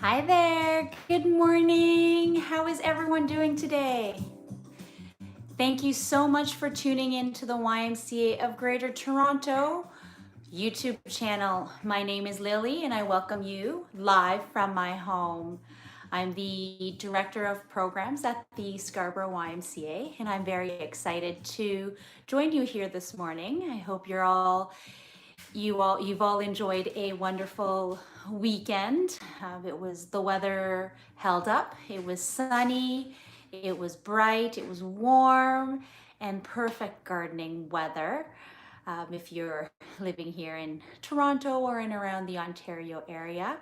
Hi there, good morning. How is everyone doing today? Thank you so much for tuning in to the YMCA of Greater Toronto YouTube channel. My name is Lily and I welcome you live from my home. I'm the Director of Programs at the Scarborough YMCA and I'm very excited to join you here this morning. I hope you've all enjoyed a wonderful weekend. The weather held up. It was sunny, it was bright, it was warm, and perfect gardening weather. If you're living here in Toronto or in around the Ontario area.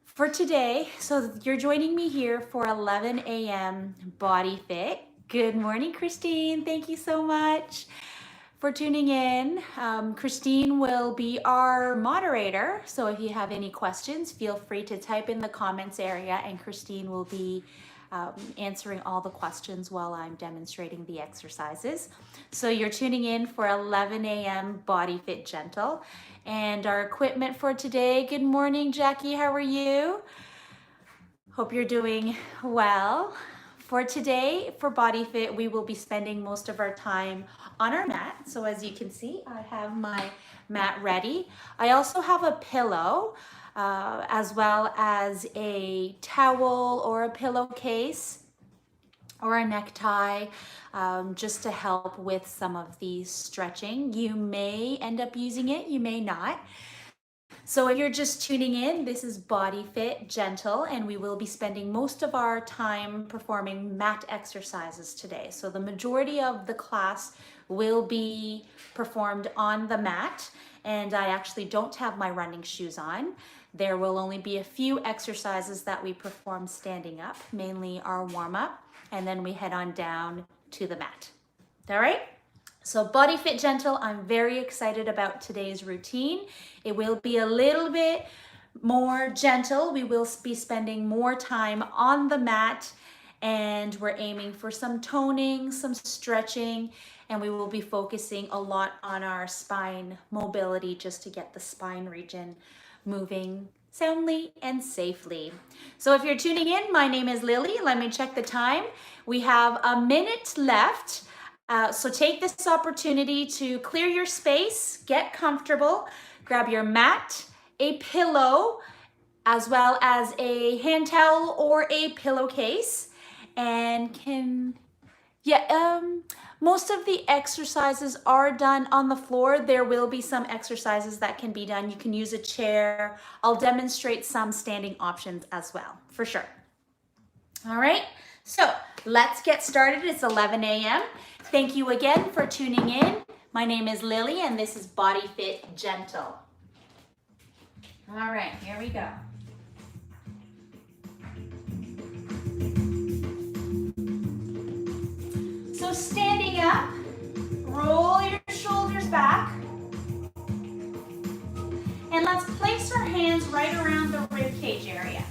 For today, so you're joining me here for 11 a.m. Body Fit. Good morning, Christine. Thank you so much for tuning in. Christine will be our moderator, so if you have any questions, feel free to type in the comments area and Christine will be answering all the questions while I'm demonstrating the exercises. So you're tuning in for 11 a.m. BodyFit Gentle. And our equipment for today, good morning, Jackie, how are you? Hope you're doing well. For today, for BodyFit, we will be spending most of our time on our mat. So as you can see, I have my mat ready. I also have a pillow, as well as a towel or a pillowcase or a necktie, just to help with some of the stretching. You may end up using it, you may not. So if you're just tuning in, this is BodyFit Gentle, and we will be spending most of our time performing mat exercises today. So the majority of the class will be performed on the mat, and I actually don't have my running shoes on. There will only be a few exercises that we perform standing up, mainly our warm-up, and then we head on down to the mat. All right? So BodyFit Gentle, I'm very excited about today's routine. It will be a little bit more gentle. We will be spending more time on the mat and we're aiming for some toning, some stretching, and we will be focusing a lot on our spine mobility just to get the spine region moving soundly and safely. So if you're tuning in, my name is Lily. Let me check the time. We have a minute left. So take this opportunity to clear your space, get comfortable, grab your mat, a pillow, as well as a hand towel or a pillowcase, and most of the exercises are done on the floor. There will be some exercises that can be done. You can use a chair. I'll demonstrate some standing options as well, for sure. All right, so let's get started. It's 11 a.m. Thank you again for tuning in. My name is Lily and this is BodyFit Gentle. All right, here we go. So standing up, roll your shoulders back. And let's place our hands right around the rib cage area.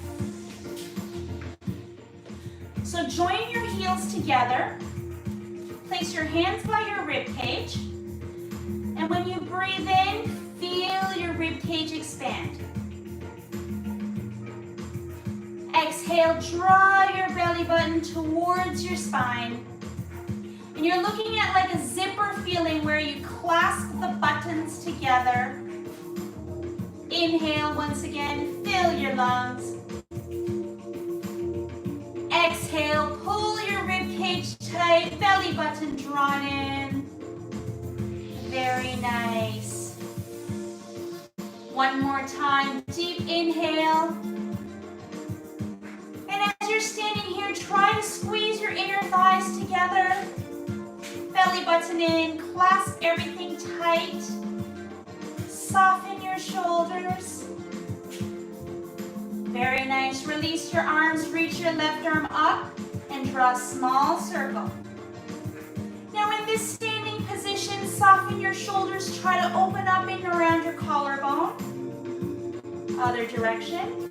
So join your heels together. Place your hands by your rib cage. And when you breathe in, feel your rib cage expand. Exhale, draw your belly button towards your spine. And you're looking at like a zipper feeling where you clasp the buttons together. Inhale once again, fill your lungs. Exhale, pull your rib cage tight, belly button drawn in. Very nice. One more time, deep inhale. And as you're standing here, try to squeeze your inner thighs together. Belly button in, clasp everything tight. Soften your shoulders. Very nice. Release your arms, reach your left arm up and draw a small circle. Now in this standing position, soften your shoulders. Try to open up in and around your collarbone. Other direction.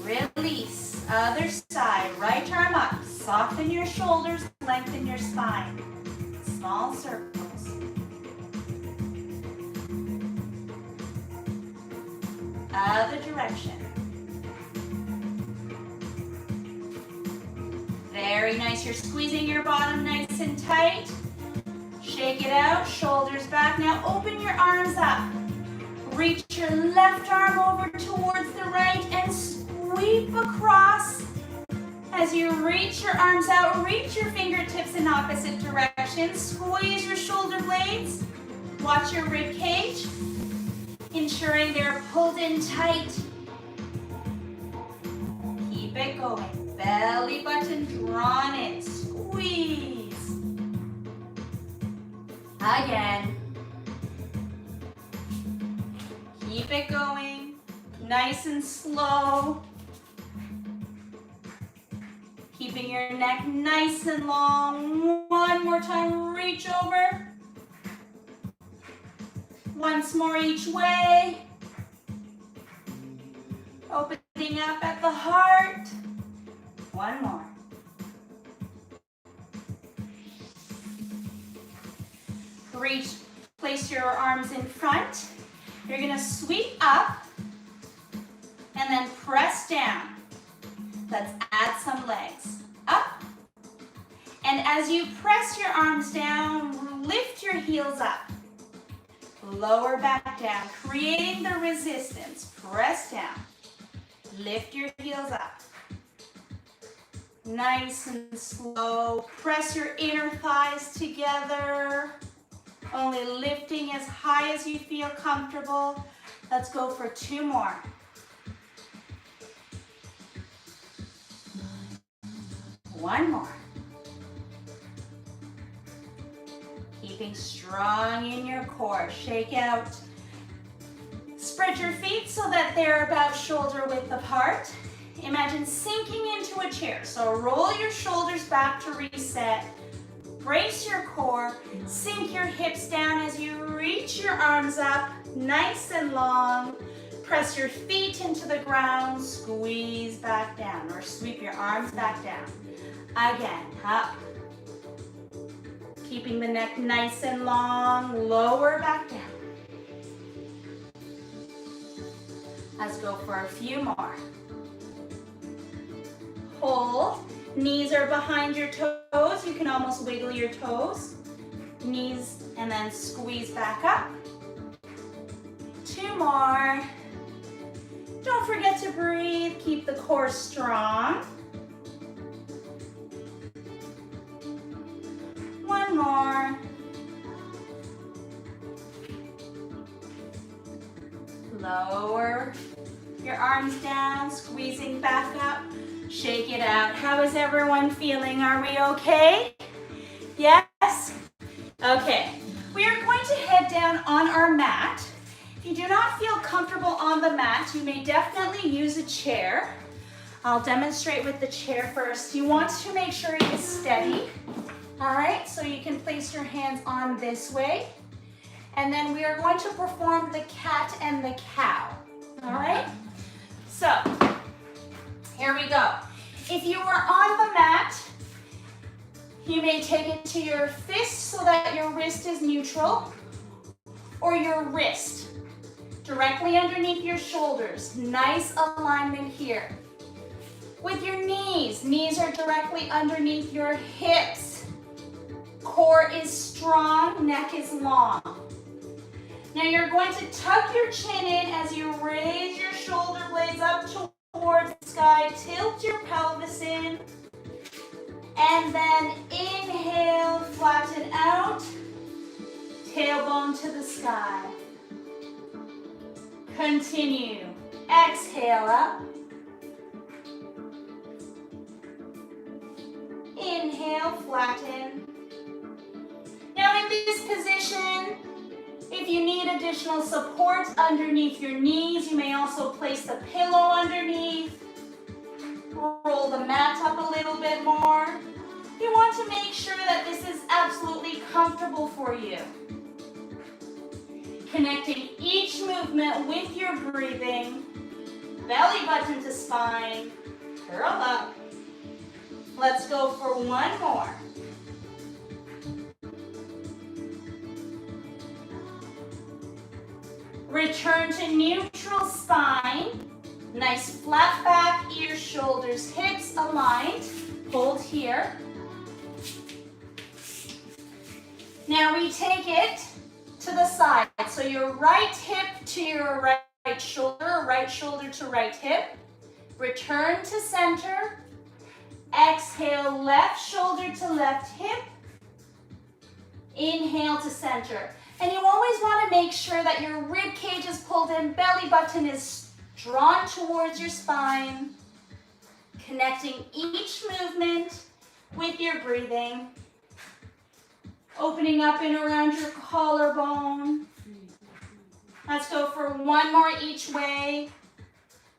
Release. Other side. Right arm up. Soften your shoulders, lengthen your spine. Small circles. Other direction. Very nice. You're squeezing your bottom nice and tight. Shake it out, shoulders back. Now open your arms up. Reach your left arm over towards the right and sweep across. As you reach your arms out, reach your fingertips in opposite directions. Squeeze your shoulder blades. Watch your rib cage, ensuring they're pulled in tight. Keep it going. Belly button drawn in. Squeeze. Again. Keep it going. Nice and slow. Keeping your neck nice and long. One more time, reach over. Once more each way. Opening up at the heart. One more. Reach, place your arms in front. You're gonna sweep up and then press down. Let's add some legs. Up. And as you press your arms down, lift your heels up. Lower back down, creating the resistance. Press down. Lift your heels up. Nice and slow. Press your inner thighs together. Only lifting as high as you feel comfortable. Let's go for 2 more. One more. Keeping strong in your core. Shake out. Spread your feet so that they're about shoulder width apart. Imagine sinking into a chair. So roll your shoulders back to reset. Brace your core. Sink your hips down as you reach your arms up, nice and long. Press your feet into the ground. Squeeze back down or sweep your arms back down. Again, up. Keeping the neck nice and long. Lower back down. Let's go for a few more. Hold. Knees are behind your toes. You can almost wiggle your toes. Knees and then squeeze back up. 2 more. Don't forget to breathe. Keep the core strong. 1 more. Lower your arms down, squeezing back up. Shake it out. How is everyone feeling? Are we okay? Yes? Okay. We are going to head down on our mat. If you do not feel comfortable on the mat, you may definitely use a chair. I'll demonstrate with the chair first. You want to make sure it is steady. All right, so you can place your hands on this way. And then we are going to perform the cat and the cow. All right? So, here we go. If you are on the mat, you may take it to your fist so that your wrist is neutral, or your wrist directly underneath your shoulders. Nice alignment here. With your knees, knees are directly underneath your hips. Core is strong, neck is long. Now you're going to tuck your chin in as you raise your shoulder blades up towards the sky. Tilt your pelvis in. And then inhale, flatten out. Tailbone to the sky. Continue. Exhale up. Inhale, flatten. Now in this position, if you need additional support underneath your knees, you may also place the pillow underneath. Roll the mat up a little bit more. You want to make sure that this is absolutely comfortable for you. Connecting each movement with your breathing. Belly button to spine. Curl up. Let's go for 1 more. Return to neutral. neutral spine. Nice flat back, ears, shoulders, hips aligned. Hold here. Now we take it to the side. So your right hip to your right shoulder, right shoulder to right hip. Return to center. Exhale, left shoulder to left hip. Inhale to center. And you always want to make sure that your rib cage is pulled in, belly button is drawn towards your spine, connecting each movement with your breathing. Opening up and around your collarbone. Let's go for one more each way.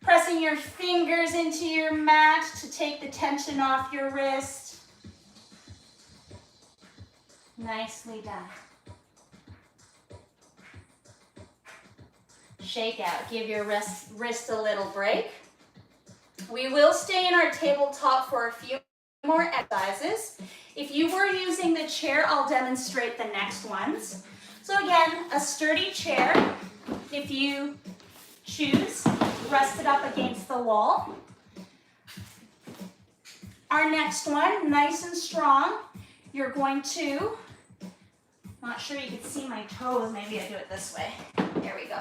Pressing your fingers into your mat to take the tension off your wrist. Nicely done. Shake out. Give your wrist a little break. We will stay in our tabletop for a few more exercises. If you were using the chair, I'll demonstrate the next ones. So again, a sturdy chair. If you choose, rest it up against the wall. Our next one, nice and strong. You're going to, not sure you can see my toes, maybe I do it this way. There we go.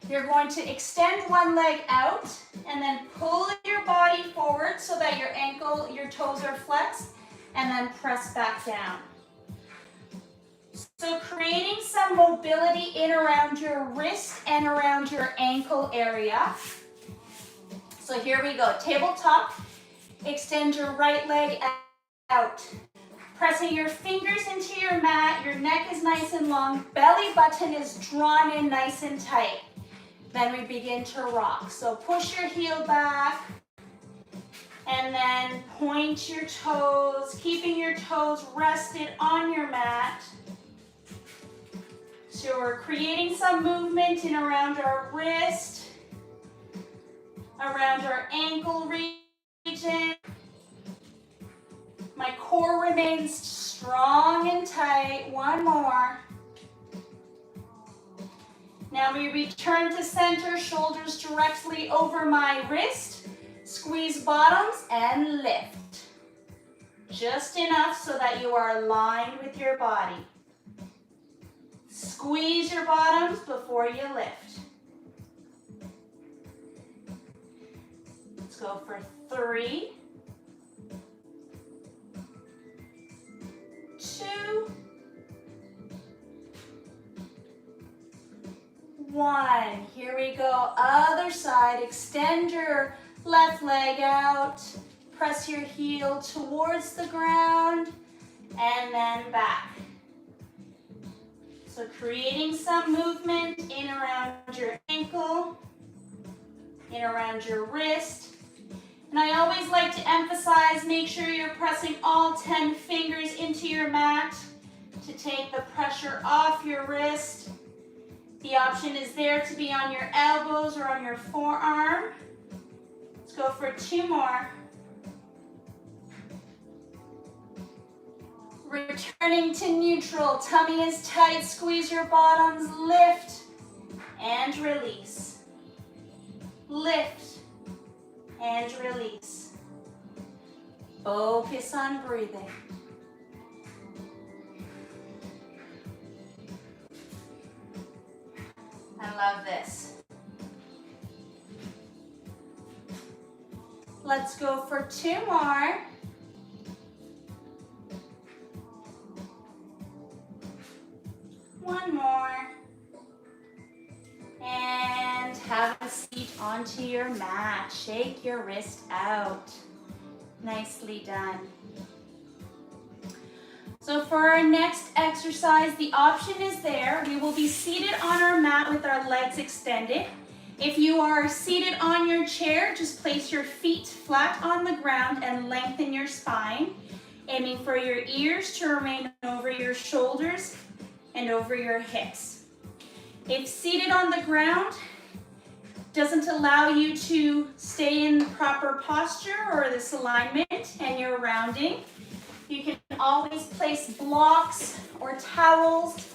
You're going to extend one leg out and then pull your body forward so that your toes are flexed, and then press back down. So creating some mobility in around your wrist and around your ankle area. So here we go, tabletop. Extend your right leg out. Pressing your fingers into your mat, your neck is nice and long, belly button is drawn in nice and tight. Then we begin to rock. So push your heel back and then point your toes, keeping your toes rested on your mat. So we're creating some movement in around our wrist, around our ankle region. My core remains strong and tight. One more. Now we return to center, shoulders directly over my wrist. Squeeze bottoms and lift. Just enough so that you are aligned with your body. Squeeze your bottoms before you lift. Let's go for 3, 2, 1. Here we go. Other side. Extend your left leg out. Press your heel towards the ground and then back. So creating some movement in around your ankle, in around your wrist. And I always like to emphasize, make sure you're pressing all 10 fingers into your mat to take the pressure off your wrist. The option is there to be on your elbows or on your forearm. Let's go for 2 more. Returning to neutral, tummy is tight, squeeze your bottoms, lift and release. Lift and release. Focus on breathing. I love this. Let's go for 2 more. One more. And have a seat onto your mat. Shake your wrist out. Nicely done. So for our next exercise, the option is there. We will be seated on our mat with our legs extended. If you are seated on your chair, just place your feet flat on the ground and lengthen your spine, aiming for your ears to remain over your shoulders and over your hips. If seated on the ground doesn't allow you to stay in the proper posture or this alignment and you're rounding, you can always place blocks or towels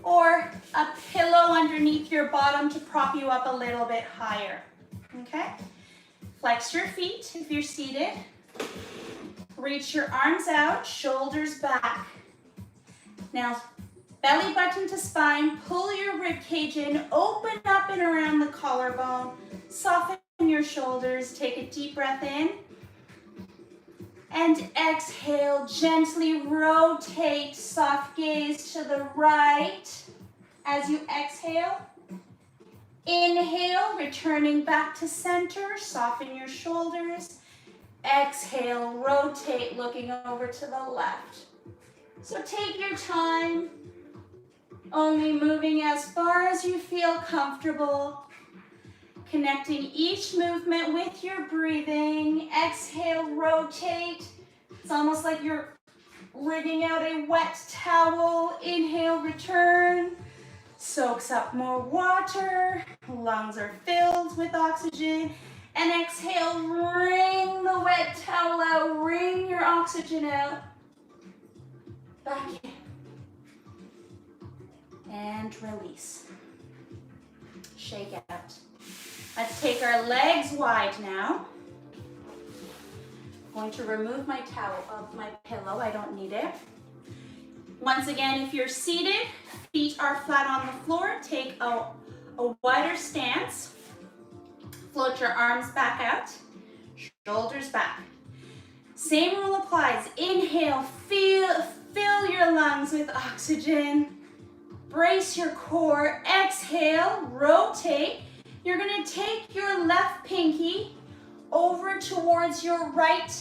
or a pillow underneath your your bottom to prop you up a little bit higher, okay? Flex your feet if you're seated. Reach your arms out, shoulders back. Now, belly button to spine, pull your rib cage in, open up and around the collarbone, soften your shoulders, take a deep breath in. And exhale, gently rotate, soft gaze to the right as you exhale. Inhale, returning back to center, soften your shoulders. Exhale, rotate, looking over to the left. So take your time, only moving as far as you feel comfortable. Connecting each movement with your breathing. Exhale, rotate. It's almost like you're wringing out a wet towel. Inhale, return. Soaks up more water. Lungs are filled with oxygen. And exhale, wring the wet towel out. Wring your oxygen out. Back in. And release. Shake out. Let's take our legs wide now. I'm going to remove my towel of my pillow. I don't need it. Once again, if you're seated, feet are flat on the floor. Take a wider stance. Float your arms back out. Shoulders back. Same rule applies. Inhale, fill your lungs with oxygen. Brace your core. Exhale, rotate. You're going to take your left pinky over towards your right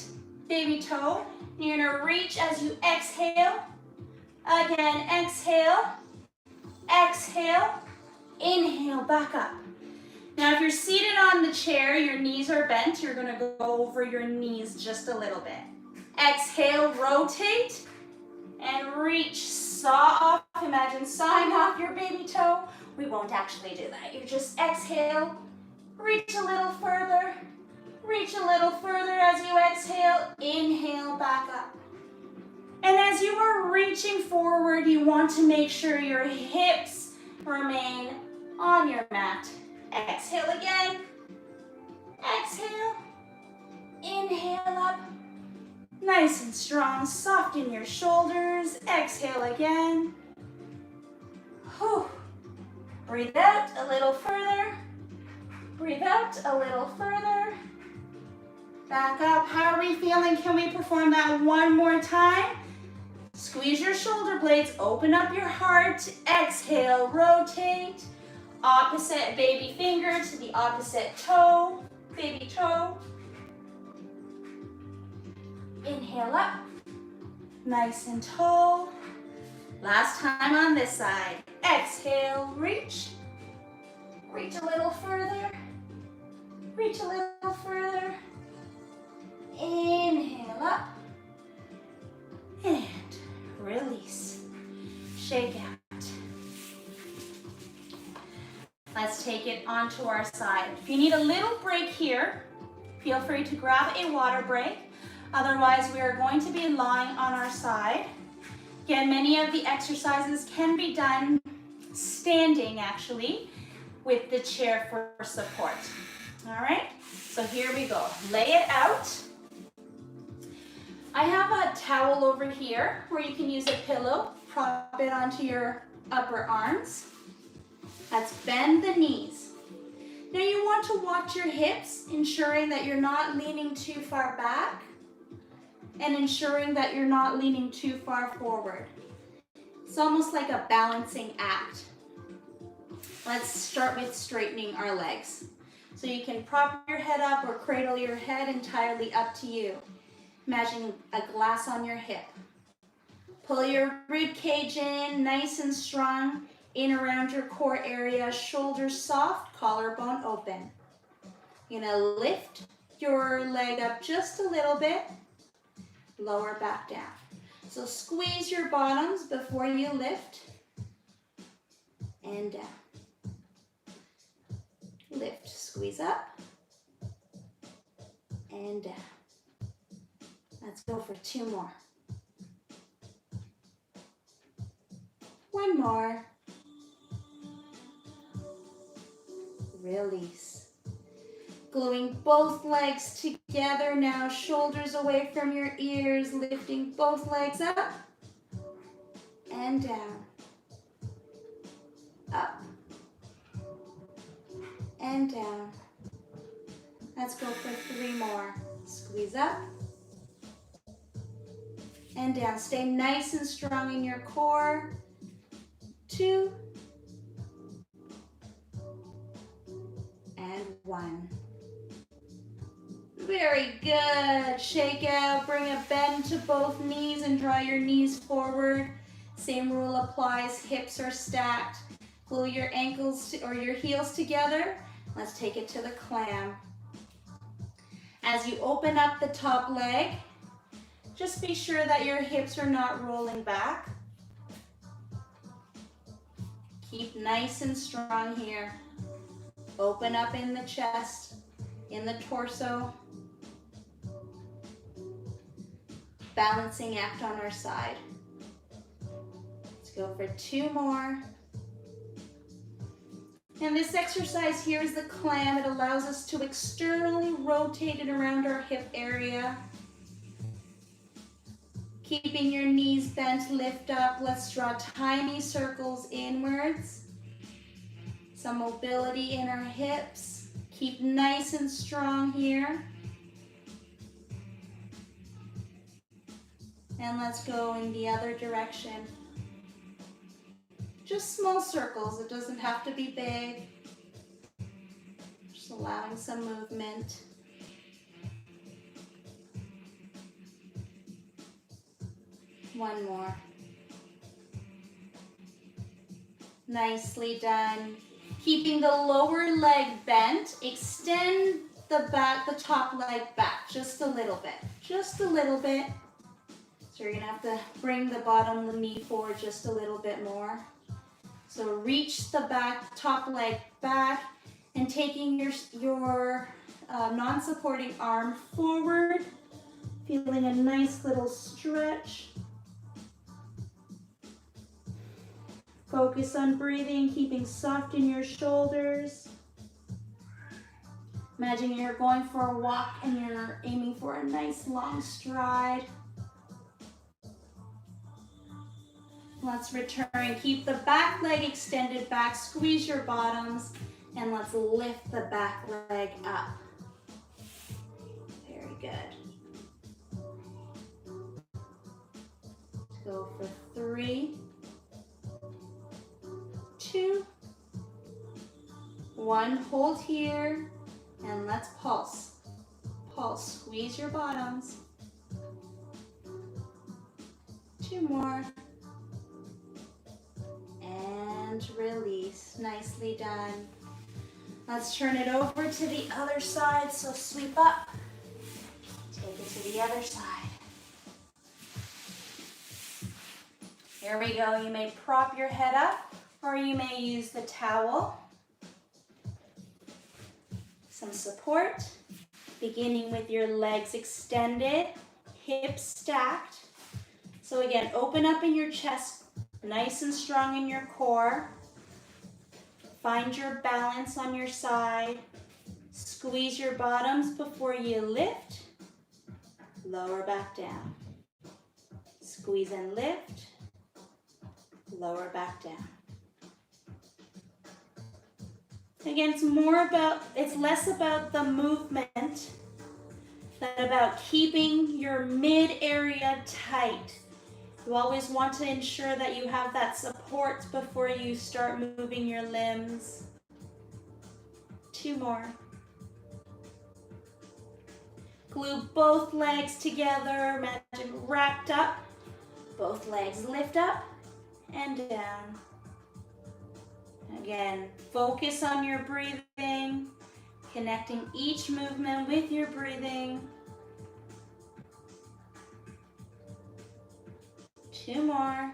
baby toe. You're going to reach as you exhale. Again, exhale. Exhale. Inhale, back up. Now, if you're seated on the chair, your knees are bent. You're going to go over your knees just a little bit. Exhale, rotate. And reach, saw off. Imagine sawing off your baby toe. We won't actually do that. You just exhale, reach a little further as you exhale, inhale, back up. And as you are reaching forward, you want to make sure your hips remain on your mat. Exhale again, exhale, inhale up, nice and strong, soften your shoulders, exhale again. Whew. Breathe out a little further. Breathe out a little further. Back up. How are we feeling? Can we perform that one more time? Squeeze your shoulder blades. Open up your heart. Exhale, rotate. Opposite baby finger to the opposite toe. Baby toe. Inhale up. Nice and tall. Last time on this side. Exhale, reach. Reach a little further. Reach a little further. Inhale up. And release. Shake out. Let's take it onto our side. If you need a little break here, feel free to grab a water break. Otherwise, we are going to be lying on our side. Again, many of the exercises can be done standing, actually, with the chair for support. All right, so here we go. Lay it out. I have a towel over here where you can use a pillow, prop it onto your upper arms. Let's bend the knees. Now you want to watch your hips, ensuring that you're not leaning too far back and ensuring that you're not leaning too far forward. It's almost like a balancing act. Let's start with straightening our legs. So you can prop your head up or cradle your head, entirely up to you. Imagine a glass on your hip. Pull your rib cage in, nice and strong, in around your core area, shoulders soft, collarbone open. You're gonna lift your leg up just a little bit, lower back down. So squeeze your bottoms before you lift, and down. Lift, squeeze up, and down. Let's go for 2 more. 1 more. release. Gluing both legs together now, shoulders away from your ears, lifting both legs up and down. Up and down. Let's go for 3 more. Squeeze up and down. Stay nice and strong in your core. 2 and 1. Very good. Shake out, bring a bend to both knees and draw your knees forward. Same rule applies, hips are stacked. Glue your ankles or your heels together. Let's take it to the clam. As you open up the top leg, just be sure that your hips are not rolling back. Keep nice and strong here. Open up in the chest, in the torso. Balancing act on our side. Let's go for 2 more. And this exercise here is the clam. It allows us to externally rotate it around our hip area. Keeping your knees bent, lift up. Let's draw tiny circles inwards. Some mobility in our hips. Keep nice and strong here. And let's go in the other direction. Just small circles, it doesn't have to be big. Just allowing some movement. One more. Nicely done. Keeping the lower leg bent, extend the top leg back just a little bit. Just a little bit. So you're gonna have to bring the bottom knee forward just a little bit more. So reach the top leg back and taking your non-supporting arm forward, feeling a nice little stretch. Focus on breathing, keeping soft in your shoulders. Imagine you're going for a walk and you're aiming for a nice long stride. Let's return. Keep the back leg extended back. Squeeze your bottoms. And let's lift the back leg up. Very good. Let's go for 3, 2, 1. Hold here. And let's pulse. Pulse. Squeeze your bottoms. 2 more. And release. Nicely done. Let's turn it over to the other side. So sweep up. Take it to the other side. Here we go. You may prop your head up or you may use the towel. Some support. Beginning with your legs extended, hips stacked. So again, open up in your chest. Nice and strong in your core. Find your balance on your side. Squeeze your bottoms before you lift. Lower back down. Squeeze and lift. Lower back down. Again, it's less about the movement than about keeping your mid area tight. You always want to ensure that you have that support before you start moving your limbs. 2 more. Glue both legs together. Imagine wrapped up. Both legs lift up and down. Again, focus on your breathing, connecting each movement with your breathing. 2 more.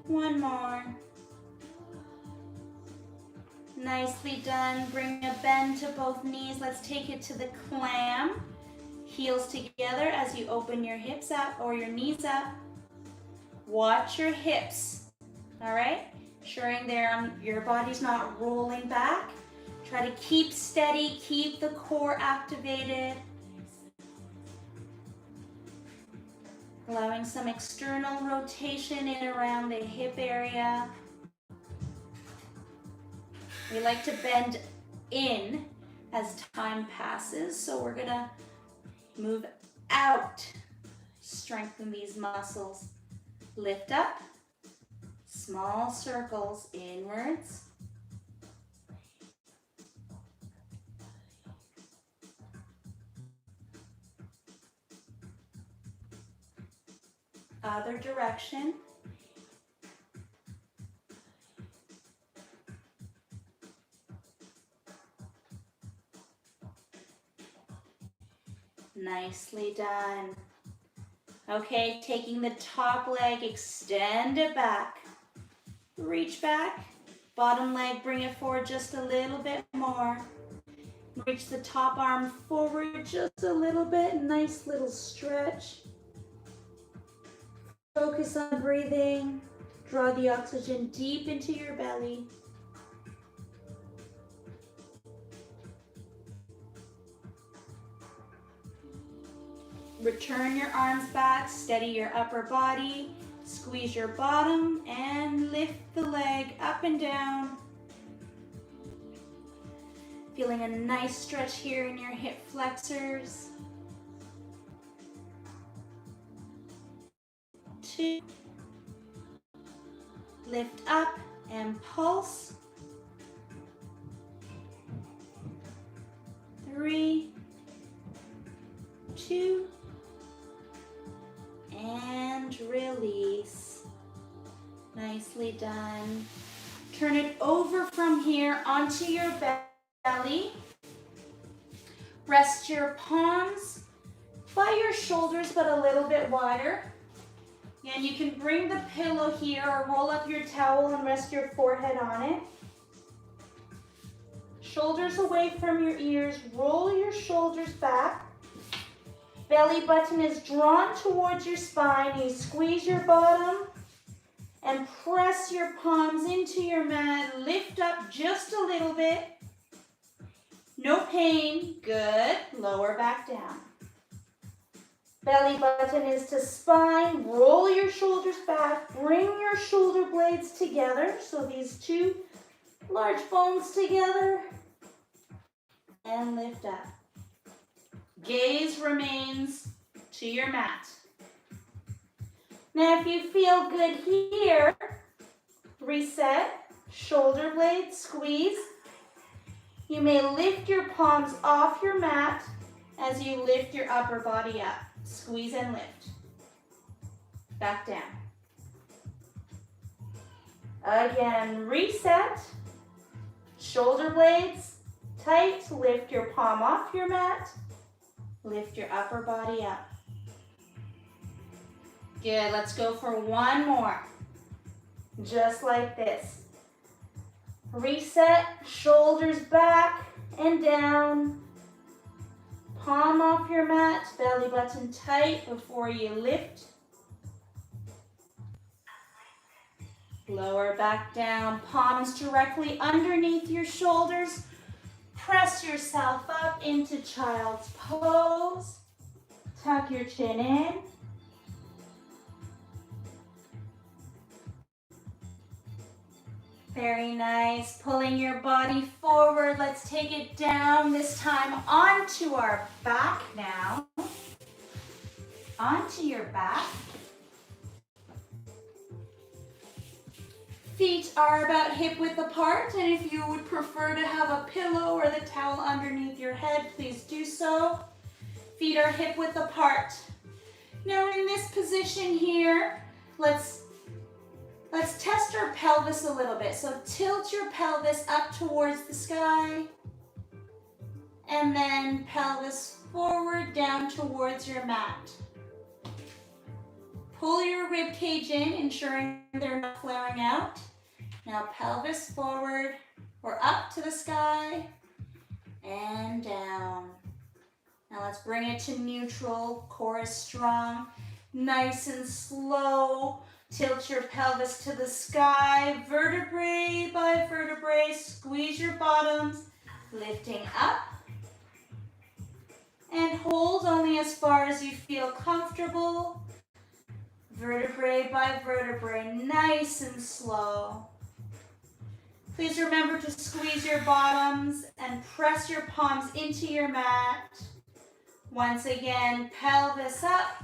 One more. Nicely done. Bring a bend to both knees. Let's take it to the clam. Heels together as you open your hips up or your knees up. Watch your hips. All right? Ensuring your body's not rolling back. Try to keep steady, keep the core activated. Allowing some external rotation in around the hip area. We like to bend in as time passes, so we're gonna move out. Strengthen these muscles. Lift up. Small circles inwards. Other direction. Nicely done. Okay, taking the top leg, extend it back. Reach back. Bottom leg, bring it forward just a little bit more. Reach the top arm forward just a little bit. Nice little stretch. Focus on breathing. Draw the oxygen deep into your belly. Return your arms back, steady your upper body, squeeze your bottom, and lift the leg up and down. Feeling a nice stretch here in your hip flexors. 2. Lift up and pulse. 3, 2, and release. Nicely done. Turn it over from here onto your belly. Rest your palms by your shoulders, but a little bit wider. And you can bring the pillow here or roll up your towel and rest your forehead on it. Shoulders away from your ears. Roll your shoulders back. Belly button is drawn towards your spine. You squeeze your bottom and press your palms into your mat. Lift up just a little bit. No pain. Good. Lower back down. Belly button is to spine. Roll your shoulders back. Bring your shoulder blades together. So these two large bones together. And lift up. Gaze remains to your mat. Now if you feel good here, reset, shoulder blades, squeeze. You may lift your palms off your mat as you lift your upper body up. Squeeze and lift. Back down. Again, reset, shoulder blades tight, lift your palm off your mat. Lift your upper body up. Good, let's go for one more. Just like this. Reset, shoulders back and down. Palm off your mat, belly button tight before you lift. Lower back down, palms directly underneath your shoulders. Press yourself up into child's pose. Tuck your chin in. Very nice. Pulling your body forward. Let's take it down, this time onto our back now. Onto your back. Feet are about hip width apart, and if you would prefer to have a pillow or the towel underneath your head, please do so. Feet are hip width apart. Now in this position here, let's test our pelvis a little bit. So tilt your pelvis up towards the sky, and then pelvis forward down towards your mat. Pull your rib cage in, ensuring they're not flaring out. Now pelvis forward or up to the sky and down. Now let's bring it to neutral. Core is strong. Nice and slow. Tilt your pelvis to the sky, vertebrae by vertebrae. Squeeze your bottoms, lifting up. And hold only as far as you feel comfortable. Vertebrae by vertebrae, nice and slow. Please remember to squeeze your bottoms and press your palms into your mat. Once again, pelvis up,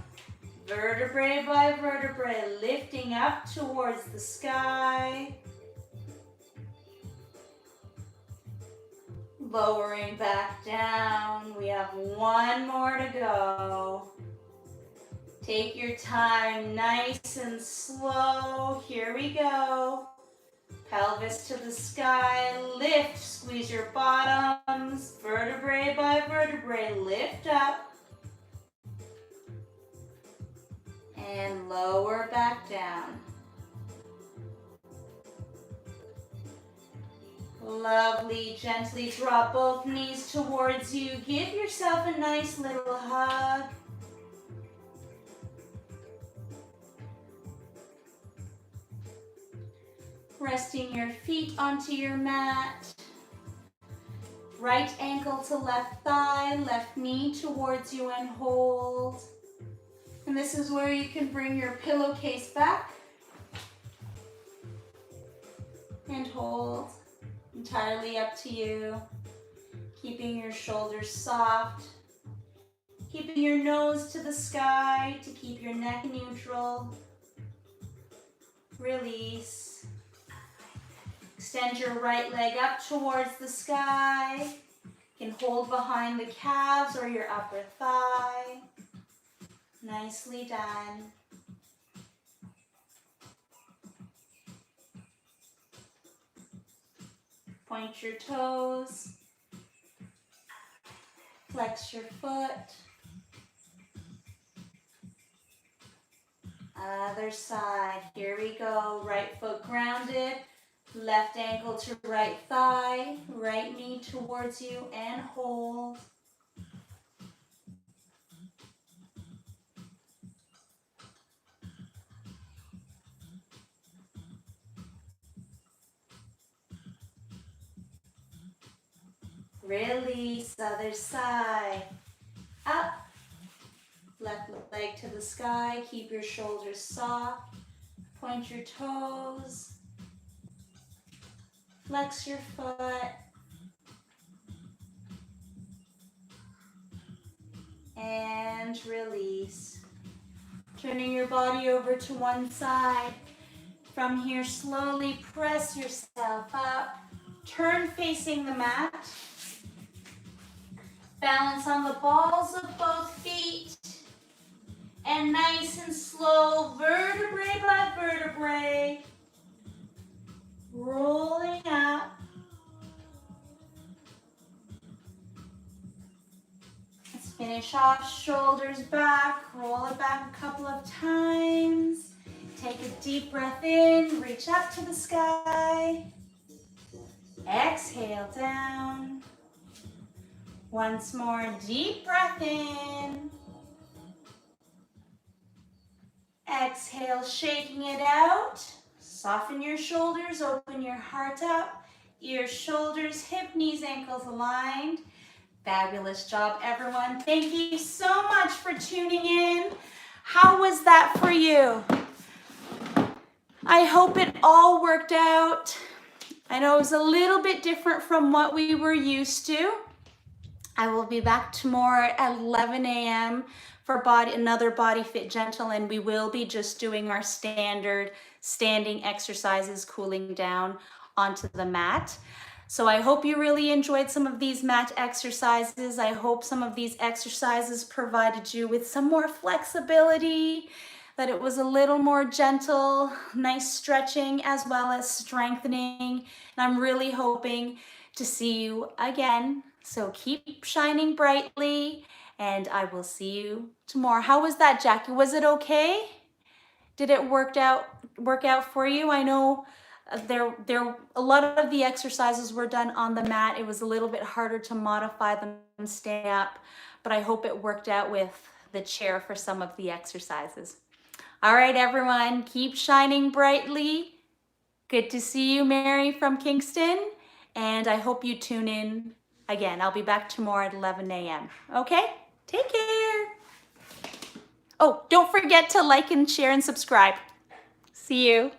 vertebrae by vertebrae, lifting up towards the sky. Lowering back down. We have one more to go. Take your time, nice and slow. Here we go. Pelvis to the sky, lift, squeeze your bottoms, vertebrae by vertebrae, lift up. And lower back down. Lovely, gently drop both knees towards you. Give yourself a nice little hug. Resting your feet onto your mat. Right ankle to left thigh, left knee towards you and hold. And this is where you can bring your pillowcase back and hold. Entirely up to you. Keeping your shoulders soft. Keeping your nose to the sky to keep your neck neutral. Release. Extend your right leg up towards the sky. You can hold behind the calves or your upper thigh. Nicely done. Point your toes. Flex your foot. Other side. Here we go. Right foot grounded. Left ankle to right thigh. Right knee towards you and hold. Release, other side. Up. Left leg to the sky. Keep your shoulders soft. Point your toes. Flex your foot. And release. Turning your body over to one side. From here, slowly press yourself up. Turn facing the mat. Balance on the balls of both feet. And nice and slow, vertebrae by vertebrae, rolling up. Let's finish off, shoulders back, roll it back a couple of times. Take a deep breath in, reach up to the sky. Exhale down. Once more, deep breath in. Exhale, shaking it out. Soften your shoulders, open your heart up. Ears, shoulders, hip, knees, ankles aligned. Fabulous job, everyone. Thank you so much for tuning in. How was that for you? I hope it all worked out. I know it was a little bit different from what we were used to. I will be back tomorrow at 11 a.m. for another BodyFit Gentle, and we will be just doing our standard standing exercises, cooling down onto the mat. So I hope you really enjoyed some of these mat exercises. I hope some of these exercises provided you with some more flexibility, that it was a little more gentle, nice stretching as well as strengthening. And I'm really hoping to see you again. So keep shining brightly, and I will see you tomorrow. How was that, Jackie? Was it okay? Did it work out for you? I know a lot of the exercises were done on the mat. It was a little bit harder to modify them and stay up, but I hope it worked out with the chair for some of the exercises. All right, everyone, keep shining brightly. Good to see you, Mary from Kingston. And I hope you tune in again. I'll be back tomorrow at 11 a.m. Okay? Take care. Oh, don't forget to like and share and subscribe. See you.